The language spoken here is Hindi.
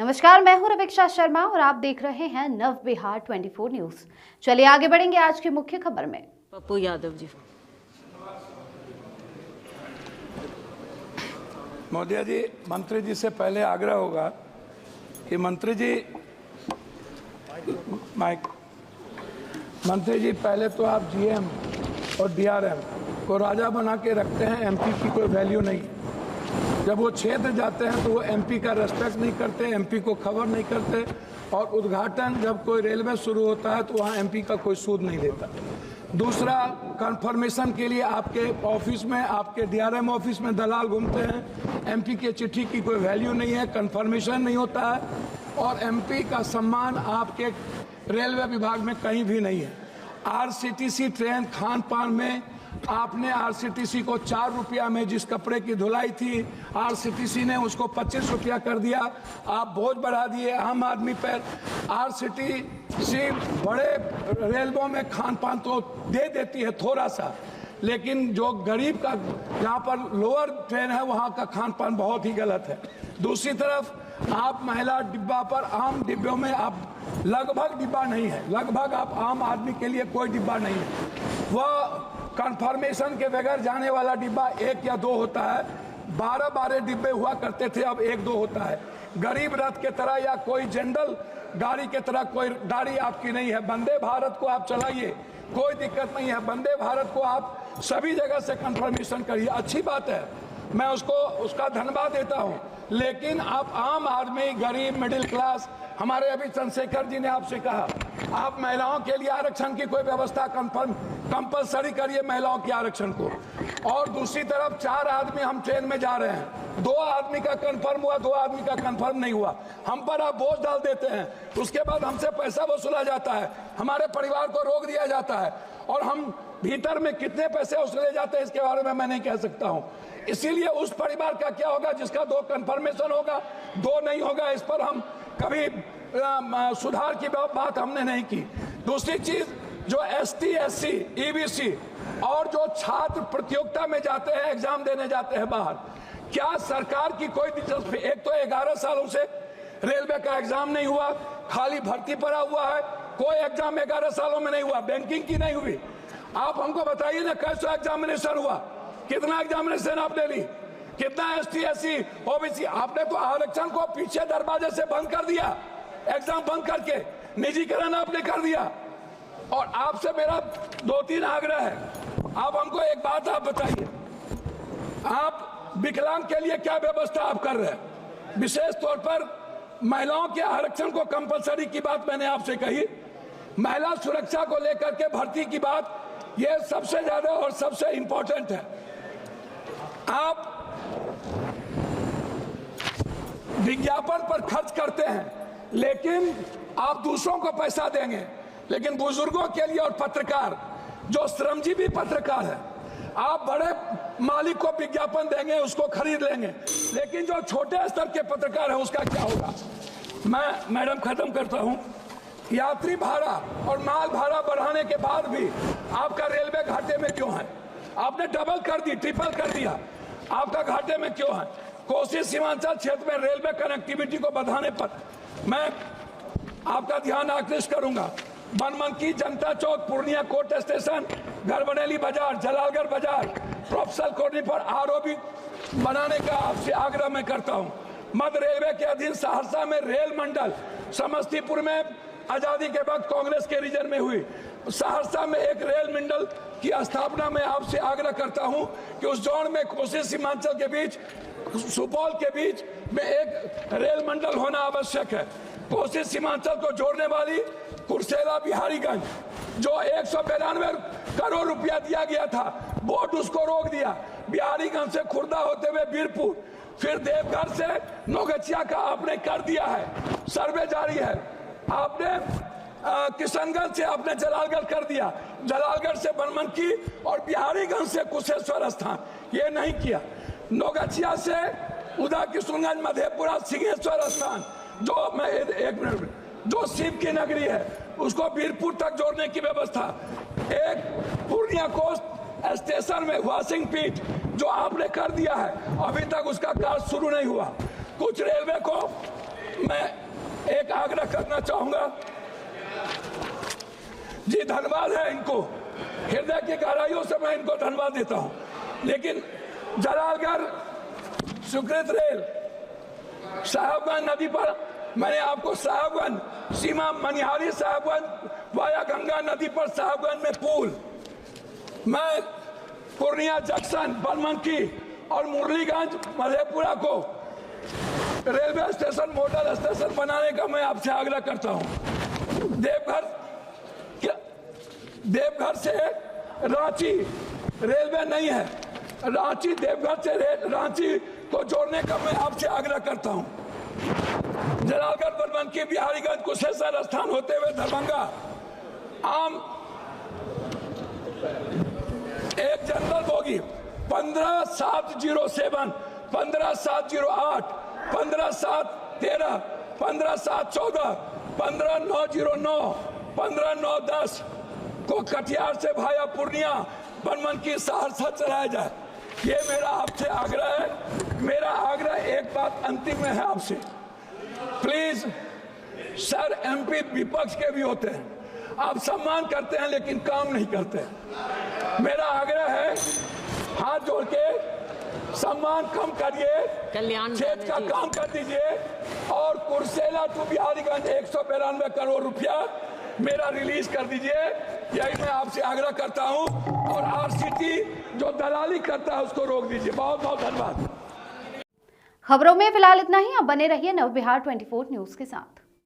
नमस्कार, मैं हूं रवीक्षा शर्मा और आप देख रहे हैं नव बिहार 24 न्यूज। चलिए आगे बढ़ेंगे आज की मुख्य खबर में। पप्पू यादव जी। महोदय जी, मंत्री जी से पहले आग्रह होगा कि मंत्री जी पहले तो आप जीएम और डीआरएम को राजा बना के रखते हैं। एमपी की कोई वैल्यू नहीं। जब वो क्षेत्र जाते हैं तो वो एमपी का रेस्पेक्ट नहीं करते, एमपी को खबर नहीं करते। और उद्घाटन जब कोई रेलवे शुरू होता है तो वहाँ एमपी का कोई सूद नहीं लेता। दूसरा, कंफर्मेशन के लिए आपके ऑफिस में, आपके डीआरएम ऑफिस में दलाल घूमते हैं। एमपी के चिट्ठी की कोई वैल्यू नहीं है, कंफर्मेशन नहीं होता है और एमपी का सम्मान आपके रेलवे विभाग में कहीं भी नहीं है। आरसीटीसी ट्रेन खान पान में आपने आरसीटीसी को 4 रुपया में जिस कपड़े की धुलाई थी, आरसीटीसी ने उसको 25 रुपया कर दिया। आप बोझ बढ़ा दिए आम आदमी पर। आरसीटीसी बड़े रेलवों में खान पान तो दे देती है थोड़ा सा, लेकिन जो गरीब का जहाँ पर लोअर ट्रेन है वहाँ का खान पान बहुत ही गलत है। दूसरी तरफ आप महिला डिब्बा पर, आम डिब्बों में आप लगभग डिब्बा नहीं है, लगभग आप आम आदमी के लिए कोई डिब्बा नहीं है। वह कंफर्मेशन के बगैर जाने वाला डिब्बा 1 या 2 होता है। 12 डिब्बे हुआ करते थे, अब 1-2 होता है। गरीब रथ के तरह या कोई जनरल गाड़ी के तरह कोई गाड़ी आपकी नहीं है। वंदे भारत को आप चलाइए, कोई दिक्कत नहीं है। वंदे भारत को आप सभी जगह से कंफर्मेशन करिए, अच्छी बात है, मैं उसका धन्यवाद देता हूं। लेकिन आप आम आदमी, गरीब, मिडिल क्लास, हमारे अभी चंद्रशेखर जी ने आपसे कहा आप महिलाओं के लिए आरक्षण की कोई व्यवस्था कंपलसरी करिए, महिलाओं के आरक्षण को। और दूसरी तरफ 4 आदमी हम ट्रेन में जा रहे हैं, 2 आदमी का कंफर्म हुआ, 2 आदमी का कंफर्म नहीं हुआ। हम पर आप बोझ डाल देते हैं, उसके बाद हमसे पैसा वसूला जाता है, हमारे परिवार को रोक दिया जाता है और हम भीतर में कितने पैसे वसूले जाते हैं इसके बारे में मैं नहीं कह सकता हूं। इसीलिए उस परिवार का क्या होगा जिसका 2 कंफर्मेशन होगा, 2 नहीं होगा, इस पर हम कभी सुधार की बात हमने नहीं की। दूसरी चीज, जो एसटी, एससी, ईबीसी और जो छात्र प्रतियोगिता में जाते हैं, एग्जाम देने जाते हैं बाहर, क्या सरकार की कोई दिलचस्पी? एक तो 11 सालों से रेलवे का एग्जाम नहीं हुआ, खाली भर्ती पड़ा हुआ है, कोई एग्जाम 11 सालों में नहीं हुआ, बैंकिंग की नहीं हुई। आप हमको बताइए ना कैसा एग्जामिनेशन हुआ, कितना एग्जामिनेशन आपने ली, कितना एसटी, एससी, ओबीसी? आपने तो आरक्षण को पीछे दरवाजे से बंद कर दिया, एग्जाम बंद करके निजीकरण आपने कर दिया। और आपसे मेरा 2-3 आग्रह है, आप हमको एक बात आप बताइए, आप विकलांग के लिए क्या व्यवस्था आप कर रहे हैं? विशेष तौर पर महिलाओं के आरक्षण को कंपलसरी की बात मैंने आपसे कही, महिला सुरक्षा को लेकर के भर्ती की बात, ये सबसे ज्यादा और सबसे इंपॉर्टेंट है। आप विज्ञापन पर खर्च करते हैं लेकिन आप दूसरों को पैसा देंगे, लेकिन बुजुर्गों के लिए और पत्रकार, जो श्रमजीवी पत्रकार है, आप बड़े मालिक को विज्ञापन देंगे, उसको खरीद लेंगे, लेकिन जो छोटे स्तर के पत्रकार है उसका क्या होगा? मैं मैडम खत्म करता हूं। यात्री भाड़ा और माल भाड़ा बढ़ाने के बाद भी आपका रेलवे घाटे में क्यों है? आपने डबल कर दी, ट्रिपल कर दिया, आपका घाटे में क्यों है? कोसी सीमांचल क्षेत्र में रेलवे कनेक्टिविटी को बढ़ाने पर मैं आपका ध्यान आकृष्ट करूंगा। बनमनकी, जनता चौक, पूर्णिया कोर्ट स्टेशन, गढ़बरेली बाजार, जलालगढ़ बाजार, प्रोफेसर कॉलोनी पर आरओबी बनाने का आपसे आग्रह मैं करता हूं। मध्य रेलवे के अधीन सहरसा में रेल मंडल, समस्तीपुर में आजादी के वक्त कांग्रेस के रीजन में हुई, सहरसा में एक रेल मंडल की स्थापना में आपसे आग्रह करता हूं कि उस जोन में कोसी सीमांचल के बीच, सुपौल के बीच में एक रेल मंडल होना आवश्यक है। कोसी सीमांचल को जोड़ने वाली कुर्सेला बिहारीगंज, जो 192 करोड़ रुपया दिया गया था, बोर्ड उसको रोक दिया। बिहारीगंज से खुर्दा होते हुए बीरपुर, फिर देवघर से नौगछिया का आपने कर दिया है, सर्वे जारी है। आपने किशनगंज से आपने जलालगढ़ कर दिया, जलालगढ़ से बनमनकी और बिहारीगंज से कुशेश्वर स्थान, ये नहीं किया। नौगछिया से उदा किशनगंज, मधेपुरा, सिंहेश्वर स्थान, जो मैं एक मिनट, जो शिव की नगरी है, उसको बीरपुर तक जोड़ने की व्यवस्था। एक पूर्णिया कोस्ट स्टेशन में वॉशिंग पीट जो आपने कर दिया है, अभी तक उसका कार्य शुरू नहीं हुआ। कुछ रेलवे को मैं एक आग्रह करना चाहूंगा जी, धन्यवाद है इनको, हृदय की गहराइयों से मैं इनको धन्यवाद देता हूं, लेकिन जलालगढ़ सुकृत रेल साहबगंज नदी पर मैंने आपको साहबगंज सीमा मनिहारी साहबगंज वाया गंगा नदी पर साहबगंज में पुल, मैं पूर्णिया जंक्शन बनमनकी और मुरलीगंज मधेपुरा को रेलवे स्टेशन मॉडल स्टेशन बनाने का मैं आपसे आग्रह करता हूं। देवघर से रांची रेलवे नहीं है, रांची देवघर से रांची को जोड़ने का मैं आपसे आग्रह करता हूं। जलालगढ़ बनमनकी बिहारीगंज कुशेश्वर स्थान होते हुए दरभंगा आम एक जनरल बोगी 15707, 15708, 15713, 15714, 15909, 15910 को कटिहार से भाया पूर्णिया बनमनकी सहरसा चलाया जाए। ये मेरा आपसे आग्रह है। मेरा आग्रह एक बात अंतिम में है आपसे, प्लीज सर, एमपी विपक्ष के भी होते हैं, आप सम्मान करते हैं लेकिन काम नहीं करते। मेरा आग्रह है, हाथ जोड़ के सम्मान कम करिए, खेत का काम कर दीजिए और कुर्सेला टू बिहारीगंज 192 करोड़ रुपया मेरा रिलीज कर दीजिए। यही मैं आपसे आग्रह करता हूं और आरसीटी जो दलाली करता है उसको रोक दीजिए। बहुत बहुत धन्यवाद। खबरों में फिलहाल इतना ही। अब बने रहिए नवबिहार 24 न्यूज के साथ।